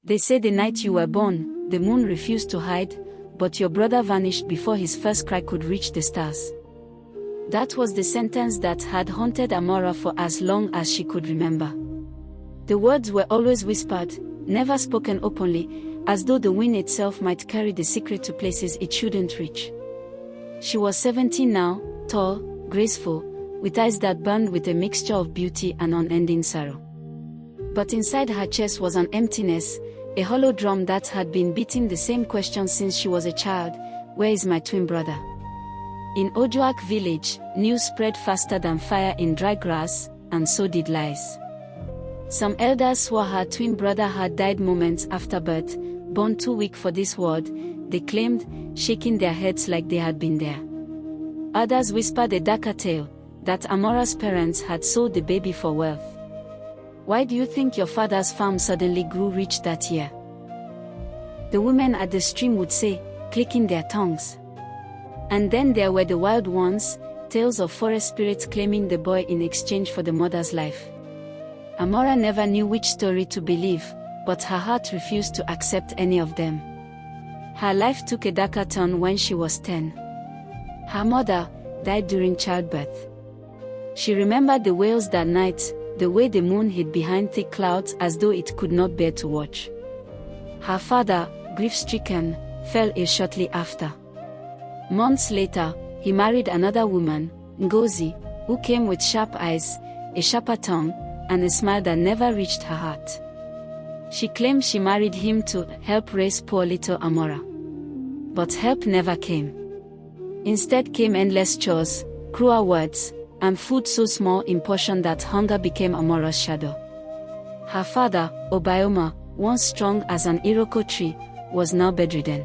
They say the night you were born, the moon refused to hide, but your brother vanished before his first cry could reach the stars. That was the sentence that had haunted Amara for as long as she could remember. The words were always whispered, never spoken openly, as though the wind itself might carry the secret to places it shouldn't reach. She was 17 now, tall, graceful, with eyes that burned with a mixture of beauty and unending sorrow. But inside her chest was an emptiness, a hollow drum that had been beating the same question since she was a child: where is my twin brother? In Ojuak village, news spread faster than fire in dry grass, and so did lies. Some elders swore her twin brother had died moments after birth, born too weak for this world, they claimed, shaking their heads like they had been there. Others whispered a darker tale, that Amara's parents had sold the baby for wealth. Why do you think your father's farm suddenly grew rich that year? The women at the stream would say, clicking their tongues. And then there were the wild ones, tales of forest spirits claiming the boy in exchange for the mother's life. Amara never knew which story to believe, but her heart refused to accept any of them. Her life took a darker turn when she was 10. Her mother died during childbirth. She remembered the wails that night, the way the moon hid behind thick clouds as though it could not bear to watch. Her father, grief-stricken, fell ill shortly after. Months later, he married another woman, Ngozi, who came with sharp eyes, a sharper tongue, and a smile that never reached her heart. She claimed she married him to help raise poor little Amara. But help never came. Instead came endless chores, cruel words, and food so small in portion that hunger became Amara's shadow. Her father, Obioma, once strong as an iroko tree, was now bedridden.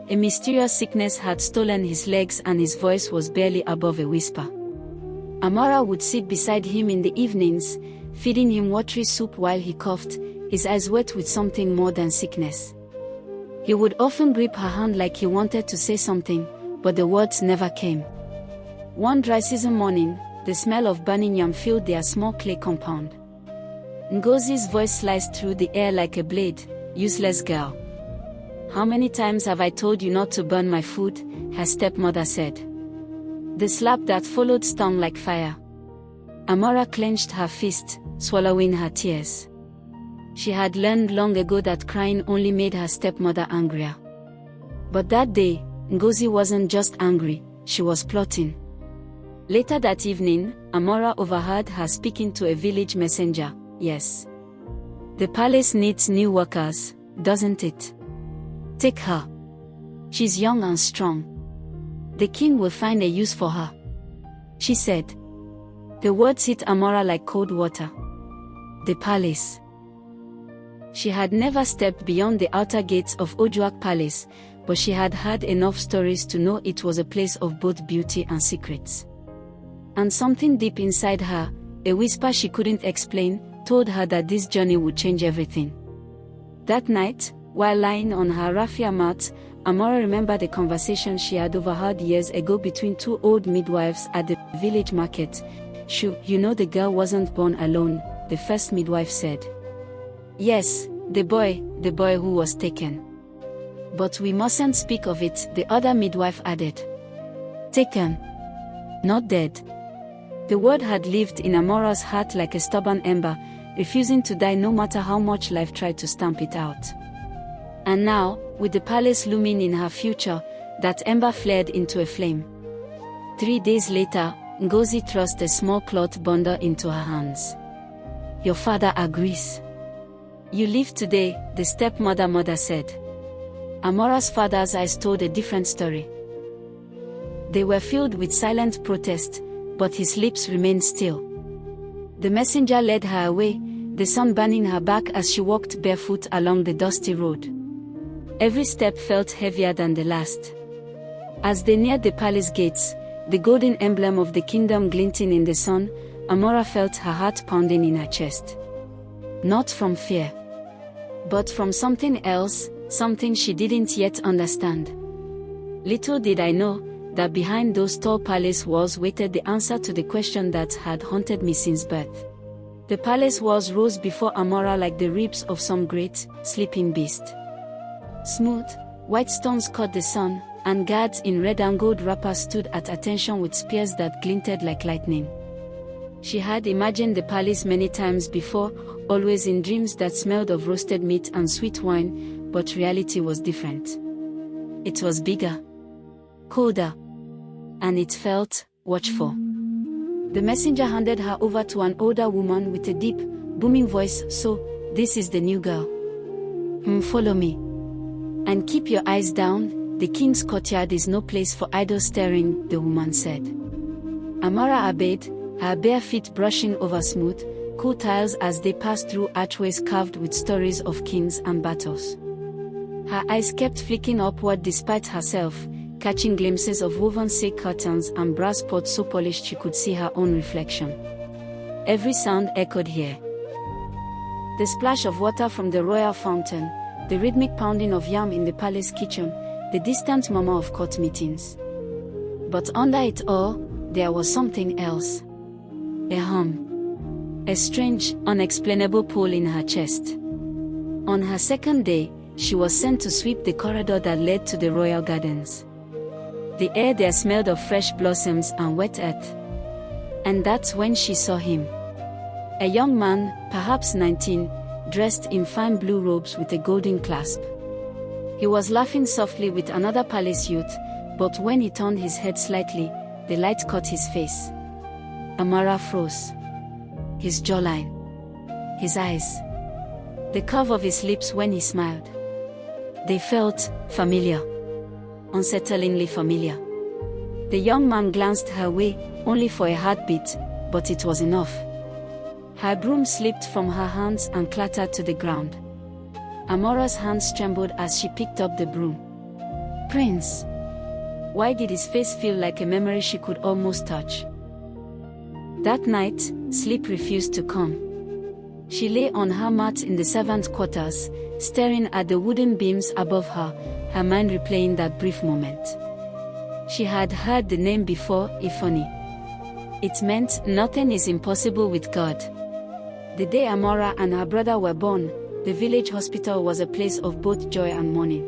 A mysterious sickness had stolen his legs and his voice was barely above a whisper. Amara would sit beside him in the evenings, feeding him watery soup while he coughed, his eyes wet with something more than sickness. He would often grip her hand like he wanted to say something, but the words never came. One dry season morning, the smell of burning yam filled their small clay compound. Ngozi's voice sliced through the air like a blade. "Useless girl. How many times have I told you not to burn my food?" her stepmother said. The slap that followed stung like fire. Amara clenched her fist, swallowing her tears. She had learned long ago that crying only made her stepmother angrier. But that day, Ngozi wasn't just angry, she was plotting. Later that evening, Amara overheard her speaking to a village messenger. "Yes. The palace needs new workers, doesn't it? Take her. She's young and strong. The king will find a use for her," she said. The words hit Amara like cold water. The palace. She had never stepped beyond the outer gates of Ojuak Palace, but she had heard enough stories to know it was a place of both beauty and secrets. And something deep inside her, a whisper she couldn't explain, told her that this journey would change everything. That night, while lying on her raffia mat, Amara remembered a conversation she had overheard years ago between two old midwives at the village market. "Shoo, you know the girl wasn't born alone," the first midwife said. "Yes, the boy who was taken. But we mustn't speak of it," the other midwife added. "Taken? Not dead." The word had lived in Amara's heart like a stubborn ember, refusing to die no matter how much life tried to stamp it out. And now, with the palace looming in her future, that ember flared into a flame. 3 days later, Ngozi thrust a small cloth bundle into her hands. "Your father agrees. You leave today," the stepmother said. Amara's father's eyes told a different story. They were filled with silent protest, but his lips remained still. The messenger led her away, the sun burning her back as she walked barefoot along the dusty road. Every step felt heavier than the last. As they neared the palace gates, the golden emblem of the kingdom glinting in the sun, Amara felt her heart pounding in her chest. Not from fear, but from something else, something she didn't yet understand. Little did I know that behind those tall palace walls waited the answer to the question that had haunted me since birth. The palace walls rose before Amara like the ribs of some great, sleeping beast. Smooth, white stones caught the sun, and guards in red and gold wrappers stood at attention with spears that glinted like lightning. She had imagined the palace many times before, always in dreams that smelled of roasted meat and sweet wine, but reality was different. It was bigger, colder, and it felt watchful. The messenger handed her over to an older woman with a deep, booming voice. "So, this is the new girl. Follow me. And keep your eyes down, the king's courtyard is no place for idle staring," the woman said. Amara obeyed, her bare feet brushing over smooth, cool tiles as they passed through archways carved with stories of kings and battles. Her eyes kept flicking upward despite herself, catching glimpses of woven silk curtains and brass pots so polished she could see her own reflection. Every sound echoed here. The splash of water from the royal fountain, the rhythmic pounding of yam in the palace kitchen, the distant murmur of court meetings. But under it all, there was something else. A hum. A strange, unexplainable pull in her chest. On her second day, she was sent to sweep the corridor that led to the royal gardens. The air there smelled of fresh blossoms and wet earth. And that's when she saw him. A young man, perhaps 19, dressed in fine blue robes with a golden clasp. He was laughing softly with another palace youth, but when he turned his head slightly, the light caught his face. Amara froze. His jawline. His eyes. The curve of his lips when he smiled. They felt familiar. Unsettlingly familiar. The young man glanced her way, only for a heartbeat, but it was enough. Her broom slipped from her hands and clattered to the ground. Amara's hands trembled as she picked up the broom. "Prince!" Why did his face feel like a memory she could almost touch? That night, sleep refused to come. She lay on her mat in the servant quarters, staring at the wooden beams above her, her mind replaying that brief moment. She had heard the name before, Ifani. It meant nothing is impossible with God. The day Amara and her brother were born, the village hospital was a place of both joy and mourning.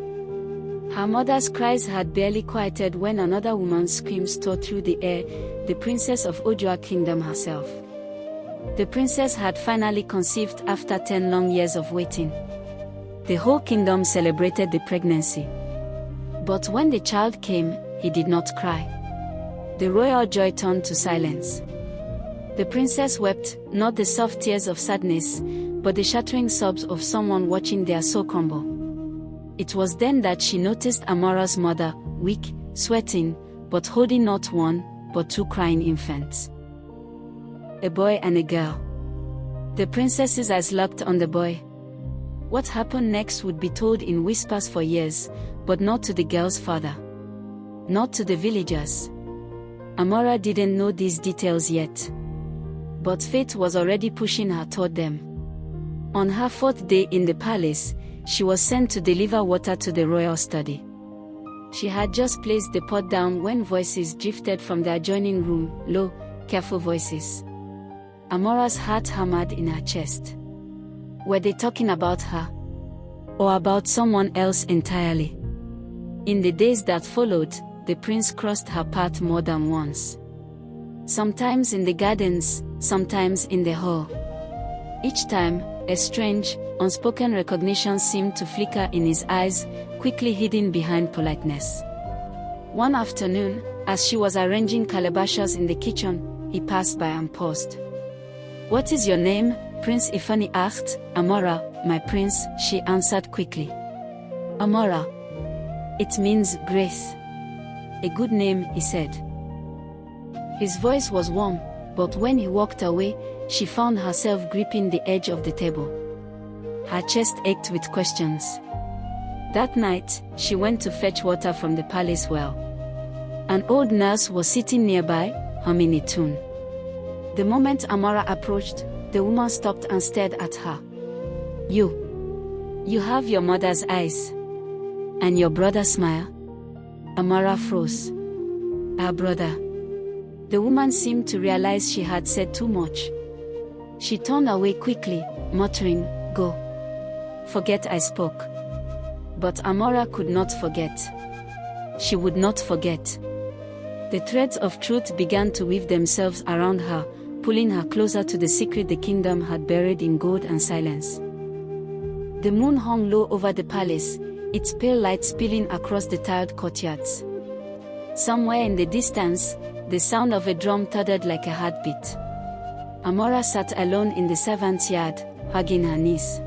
Her mother's cries had barely quieted when another woman's screams tore through the air, the princess of Ojua Kingdom herself. The princess had finally conceived after 10 long years of waiting. The whole kingdom celebrated the pregnancy. But when the child came, he did not cry. The royal joy turned to silence. The princess wept, not the soft tears of sadness, but the shattering sobs of someone watching their soul crumble. It was then that she noticed Amara's mother, weak, sweating, but holding not one, but two crying infants. A boy and a girl. The princess's eyes locked on the boy. What happened next would be told in whispers for years, but not to the girl's father. Not to the villagers. Amara didn't know these details yet. But fate was already pushing her toward them. On her 4th day in the palace, she was sent to deliver water to the royal study. She had just placed the pot down when voices drifted from the adjoining room, low, careful voices. Amara's heart hammered in her chest. Were they talking about her? Or about someone else entirely? In the days that followed, the prince crossed her path more than once. Sometimes in the gardens, sometimes in the hall. Each time, a strange, unspoken recognition seemed to flicker in his eyes, quickly hidden behind politeness. One afternoon, as she was arranging calabashes in the kitchen, he passed by and paused. "What is your name?" Prince Ifani asked. "Amara, my prince," she answered quickly. "Amara. It means grace." "A good name," he said. His voice was warm, but when he walked away, she found herself gripping the edge of the table. Her chest ached with questions. That night, she went to fetch water from the palace well. An old nurse was sitting nearby, humming a tune. The moment Amara approached, the woman stopped and stared at her. You have your mother's eyes. And your brother's smile?" Amara froze. Her brother. The woman seemed to realize she had said too much. She turned away quickly, muttering, "Go. Forget I spoke." But Amara could not forget. She would not forget. The threads of truth began to weave themselves around her, pulling her closer to the secret the kingdom had buried in gold and silence. The moon hung low over the palace, its pale light spilling across the tiled courtyards. Somewhere in the distance, the sound of a drum thudded like a heartbeat. Amara sat alone in the servants' yard, hugging her knees.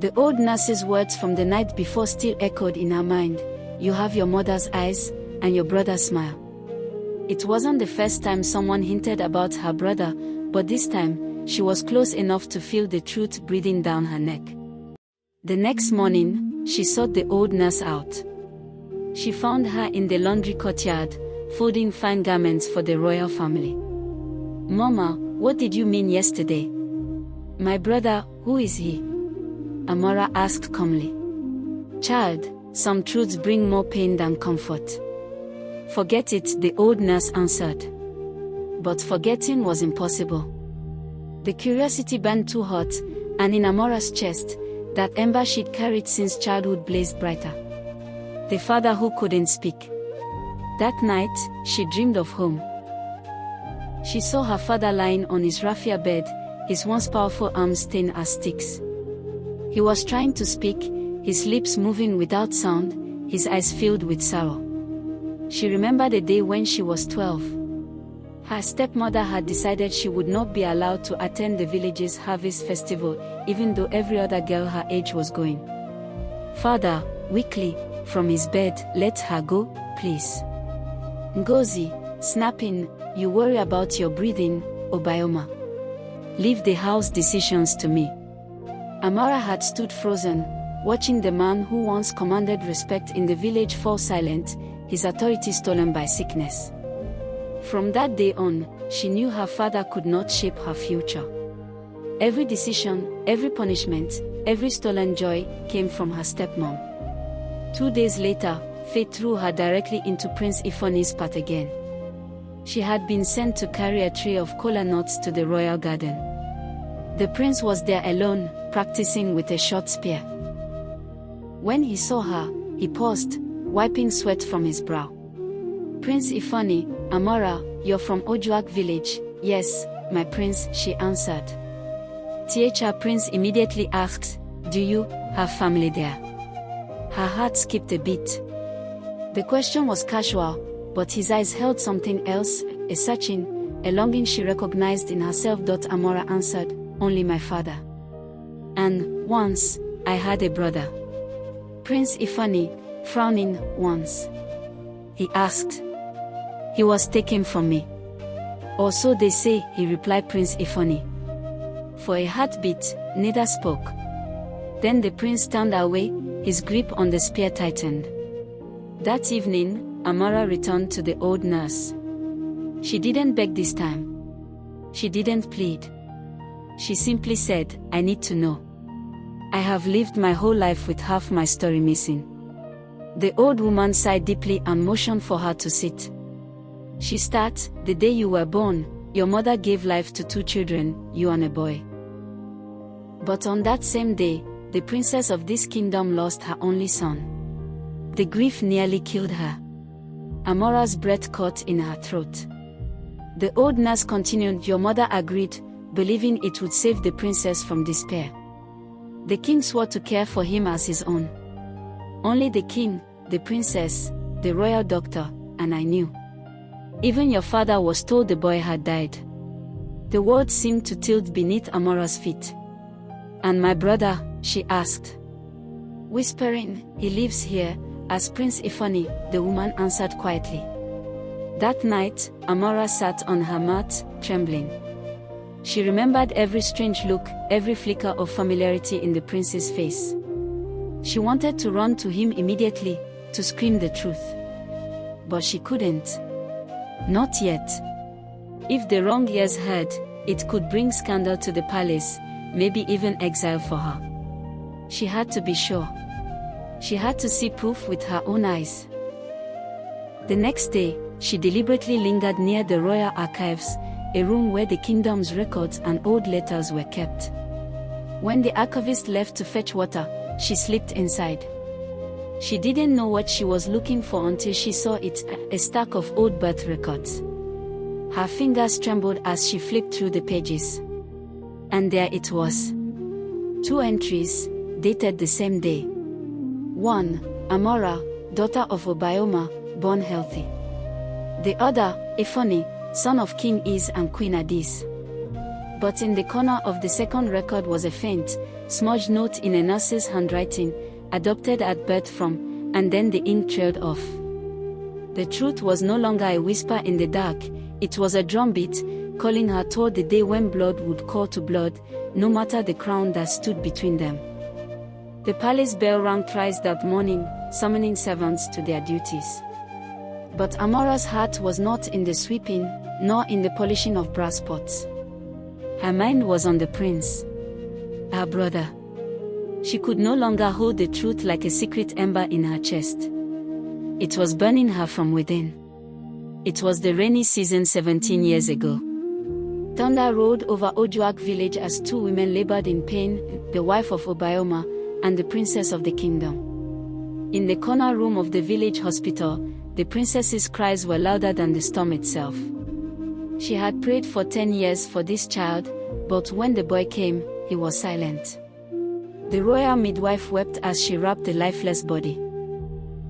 The old nurse's words from the night before still echoed in her mind. "You have your mother's eyes, and your brother's smile." It wasn't the first time someone hinted about her brother, but this time, she was close enough to feel the truth breathing down her neck. The next morning, she sought the old nurse out. She found her in the laundry courtyard, folding fine garments for the royal family. "Mama, what did you mean yesterday?" "My brother, who is he?" Amara asked calmly. "Child, some truths bring more pain than comfort." "Forget it," the old nurse answered. But forgetting was impossible. The curiosity burned too hot, and in Amara's chest, that ember she'd carried since childhood blazed brighter. The father who couldn't speak. That night, she dreamed of home. She saw her father lying on his raffia bed, his once powerful arms stained as sticks. He was trying to speak, his lips moving without sound, his eyes filled with sorrow. She remembered a day when she was 12. Her stepmother had decided she would not be allowed to attend the village's harvest festival, even though every other girl her age was going. "Father," weakly, from his bed, "let her go, please." Ngozi, snapping, "You worry about your breathing, Obioma. Leave the house decisions to me." Amara had stood frozen, watching the man who once commanded respect in the village fall silent, his authority stolen by sickness. From that day on, she knew her father could not shape her future. Every decision, every punishment, every stolen joy came from her stepmom. 2 days later, fate threw her directly into Prince Ifeanyi's path again. She had been sent to carry a tray of kola nuts to the royal garden. The prince was there alone, practicing with a short spear. When he saw her, he paused, wiping sweat from his brow. "Prince Ifeanyi, Amara, you're from Ojuak village." "Yes, my prince," she answered. "Thr Prince immediately asked, do you have family there?" Her heart skipped a beat. The question was casual, but his eyes held something else, a searching, a longing she recognized in herself. Amara answered, "Only my father. And once, I had a brother." Prince Ifeanyi, frowning, "Once?" he asked. "He was taken from me." "Or so they say," he replied. Prince Ifeanyi. For a heartbeat, neither spoke. Then the prince turned away, his grip on the spear tightened. That evening, Amara returned to the old nurse. She didn't beg this time. She didn't plead. She simply said, "I need to know. I have lived my whole life with half my story missing." The old woman sighed deeply and motioned for her to sit. She started, "The day you were born, your mother gave life to 2 children, you and a boy. But on that same day, the princess of this kingdom lost her only son. The grief nearly killed her." Amara's breath caught in her throat. The old nurse continued, "Your mother agreed, believing it would save the princess from despair. The king swore to care for him as his own. Only the king, the princess, the royal doctor, and I knew. Even your father was told the boy had died." The world seemed to tilt beneath Amara's feet. "And my brother?" she asked. Whispering, "He lives here, as Prince Ifeanyi," the woman answered quietly. That night, Amara sat on her mat, trembling. She remembered every strange look, every flicker of familiarity in the prince's face. She wanted to run to him immediately, to scream the truth. But she couldn't. Not yet. If the wrong ears heard, it could bring scandal to the palace, maybe even exile for her. She had to be sure. She had to see proof with her own eyes. The next day, she deliberately lingered near the royal archives, a room where the kingdom's records and old letters were kept. When the archivist left to fetch water, she slipped inside. She didn't know what she was looking for until she saw it, a stack of old birth records. Her fingers trembled as she flipped through the pages. And there it was. 2 entries, dated the same day. 1. Amara, daughter of Obioma, born healthy. The other, Ifani, son of King Is and Queen Adis. But in the corner of the second record was a faint, smudged note in a nurse's handwriting, adopted at birth from, and then the ink trailed off. The truth was no longer a whisper in the dark, it was a drumbeat, calling her toward the day when blood would call to blood, no matter the crown that stood between them. The palace bell rang thrice that morning, summoning servants to their duties. But Amara's heart was not in the sweeping, nor in the polishing of brass pots. Her mind was on the prince, her brother. She could no longer hold the truth like a secret ember in her chest. It was burning her from within. It was the rainy season 17 years ago. Thunder rolled over Ojuak village as 2 women labored in pain, the wife of Obioma, and the princess of the kingdom. In the corner room of the village hospital, the princess's cries were louder than the storm itself. She had prayed for 10 years for this child, but when the boy came, he was silent. The royal midwife wept as she wrapped the lifeless body.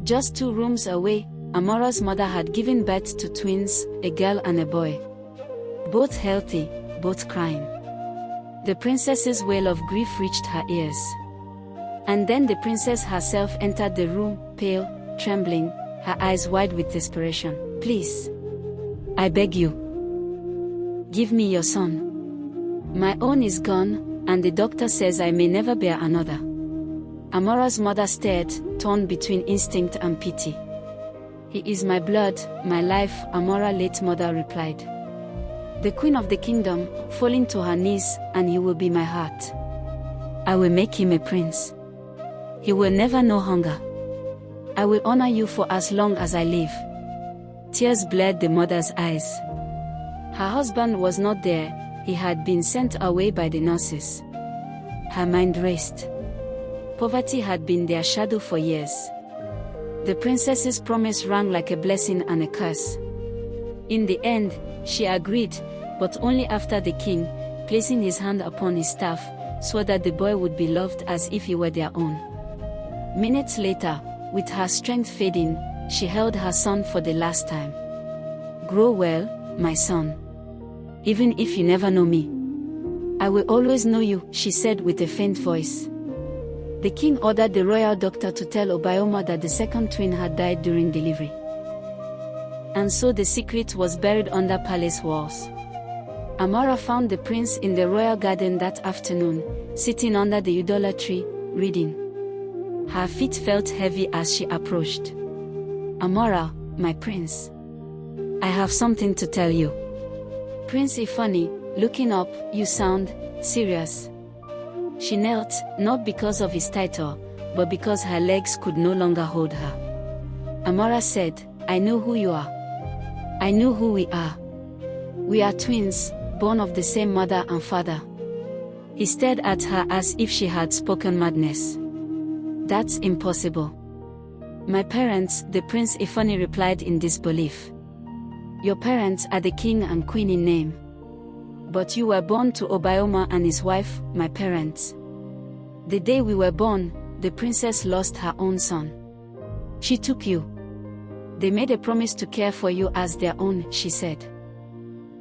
Just 2 rooms away, Amara's mother had given birth to twins, a girl and a boy. Both healthy, both crying. The princess's wail of grief reached her ears. And then the princess herself entered the room, pale, trembling, her eyes wide with desperation. "Please, I beg you, give me your son. My own is gone, and the doctor says I may never bear another." Amara's mother stared, torn between instinct and pity. "He is my blood, my life," Amara's late mother replied. "The queen of the kingdom," falling to her knees, "and he will be my heart. I will make him a prince. He will never know hunger. I will honor you for as long as I live." Tears blurred the mother's eyes. Her husband was not there, he had been sent away by the nurses. Her mind raced. Poverty had been their shadow for years. The princess's promise rang like a blessing and a curse. In the end, she agreed, but only after the king, placing his hand upon his staff, swore that the boy would be loved as if he were their own. Minutes later, with her strength fading, she held her son for the last time. "Grow well, my son. Even if you never know me, I will always know you," she said with a faint voice. The king ordered the royal doctor to tell Obioma that the second twin had died during delivery. And so the secret was buried under palace walls. Amara found the prince in the royal garden that afternoon, sitting under the udala tree, reading. Her feet felt heavy as she approached. "Amara, my prince. I have something to tell you." "Prince Ifani," looking up, "you sound serious." She knelt, not because of his title, but because her legs could no longer hold her. Amara said, "I know who you are. I know who we are. We are twins, born of the same mother and father." He stared at her as if she had spoken madness. "That's impossible." "My parents," the Prince Ifani replied in disbelief. "Your parents are the king and queen in name. But you were born to Obioma and his wife, my parents. The day we were born, the princess lost her own son. She took you. They made a promise to care for you as their own," she said.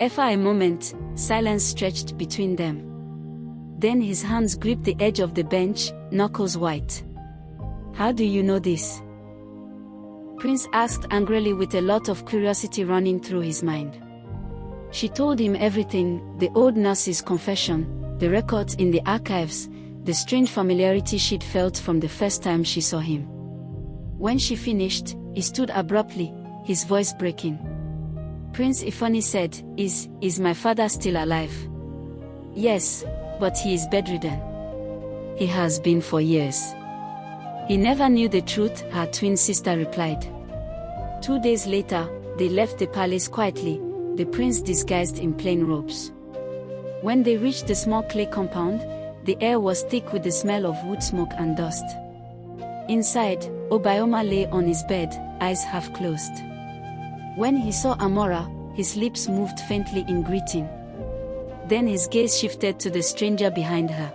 For a moment, silence stretched between them. Then his hands gripped the edge of the bench, knuckles white. "How do you know this?" Prince asked angrily with a lot of curiosity running through his mind. She told him everything, the old nurse's confession, the records in the archives, the strange familiarity she'd felt from the first time she saw him. When she finished, he stood abruptly, his voice breaking. Prince Ifani said, Is my father still alive?" "Yes, but he is bedridden." "He has been for years." "He never knew the truth," her twin sister replied. 2 days later, they left the palace quietly, the prince disguised in plain robes. When they reached the small clay compound, the air was thick with the smell of wood smoke and dust. Inside, Obioma lay on his bed, eyes half closed. When he saw Amara, his lips moved faintly in greeting. Then his gaze shifted to the stranger behind her.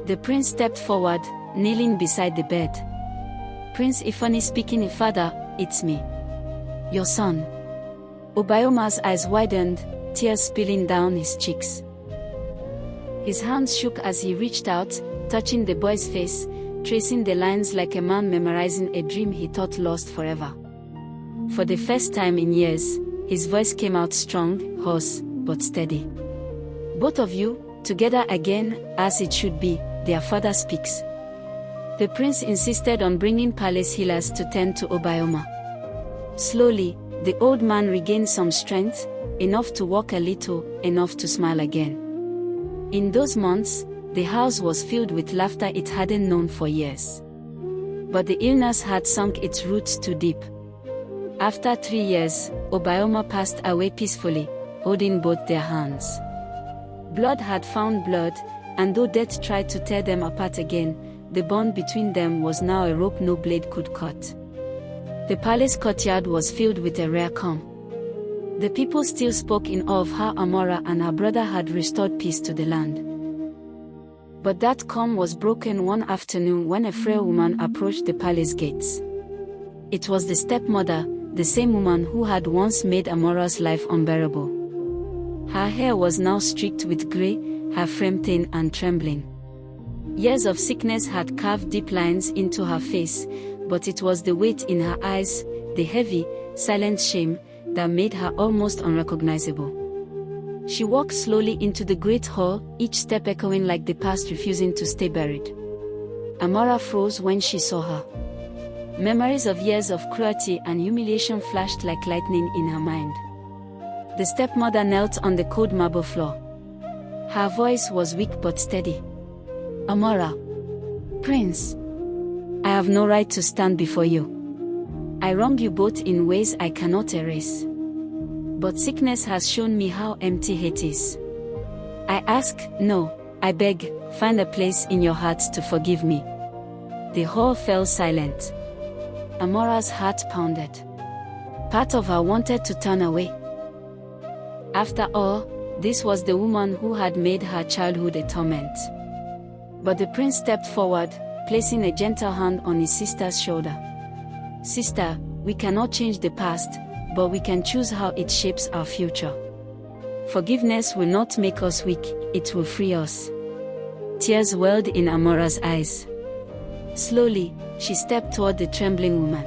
The prince stepped forward, kneeling beside the bed. "Prince Ifani speaking. Father, it's me. Your son." Obioma's eyes widened, tears spilling down his cheeks. His hands shook as he reached out, touching the boy's face, tracing the lines like a man memorizing a dream he thought lost forever. For the first time in years, his voice came out strong, hoarse, but steady. "Both of you, together again, as it should be," their father speaks. The prince insisted on bringing palace healers to tend to Obioma. Slowly, the old man regained some strength, enough to walk a little, enough to smile again. In those months, the house was filled with laughter it hadn't known for years. But the illness had sunk its roots too deep. After 3 years, Obioma passed away peacefully, holding both their hands. Blood had found blood, and though death tried to tear them apart again, the bond between them was now a rope no blade could cut. The palace courtyard was filled with a rare calm. The people still spoke in awe of how Amara and her brother had restored peace to the land. But that calm was broken one afternoon when a frail woman approached the palace gates. It was the stepmother, the same woman who had once made Amara's life unbearable. Her hair was now streaked with grey, her frame thin and trembling. Years of sickness had carved deep lines into her face, but it was the weight in her eyes, the heavy, silent shame, that made her almost unrecognizable. She walked slowly into the great hall, each step echoing like the past refusing to stay buried. Amara froze when she saw her. Memories of years of cruelty and humiliation flashed like lightning in her mind. The stepmother knelt on the cold marble floor. Her voice was weak but steady. "Amara. Prince. I have no right to stand before you. I wronged you both in ways I cannot erase. But sickness has shown me how empty hate is. I ask, no, I beg, find a place in your heart to forgive me." The hall fell silent. Amara's heart pounded. Part of her wanted to turn away. After all, this was the woman who had made her childhood a torment. But the prince stepped forward, placing a gentle hand on his sister's shoulder. "Sister, we cannot change the past, but we can choose how it shapes our future. Forgiveness will not make us weak, it will free us." Tears welled in Amara's eyes. Slowly, she stepped toward the trembling woman.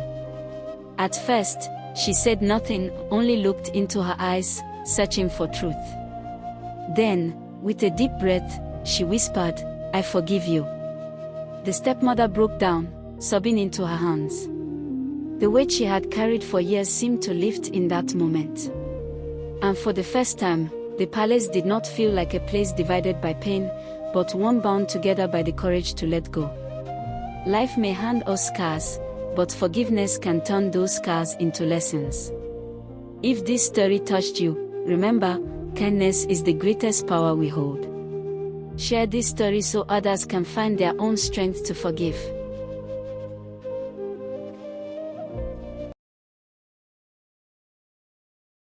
At first, she said nothing, only looked into her eyes, searching for truth. Then, with a deep breath, she whispered, "I forgive you." The stepmother broke down, sobbing into her hands. The weight she had carried for years seemed to lift in that moment. And for the first time, the palace did not feel like a place divided by pain, but one bound together by the courage to let go. Life may hand us scars, but forgiveness can turn those scars into lessons. If this story touched you, remember, kindness is the greatest power we hold. Share this story so others can find their own strength to forgive.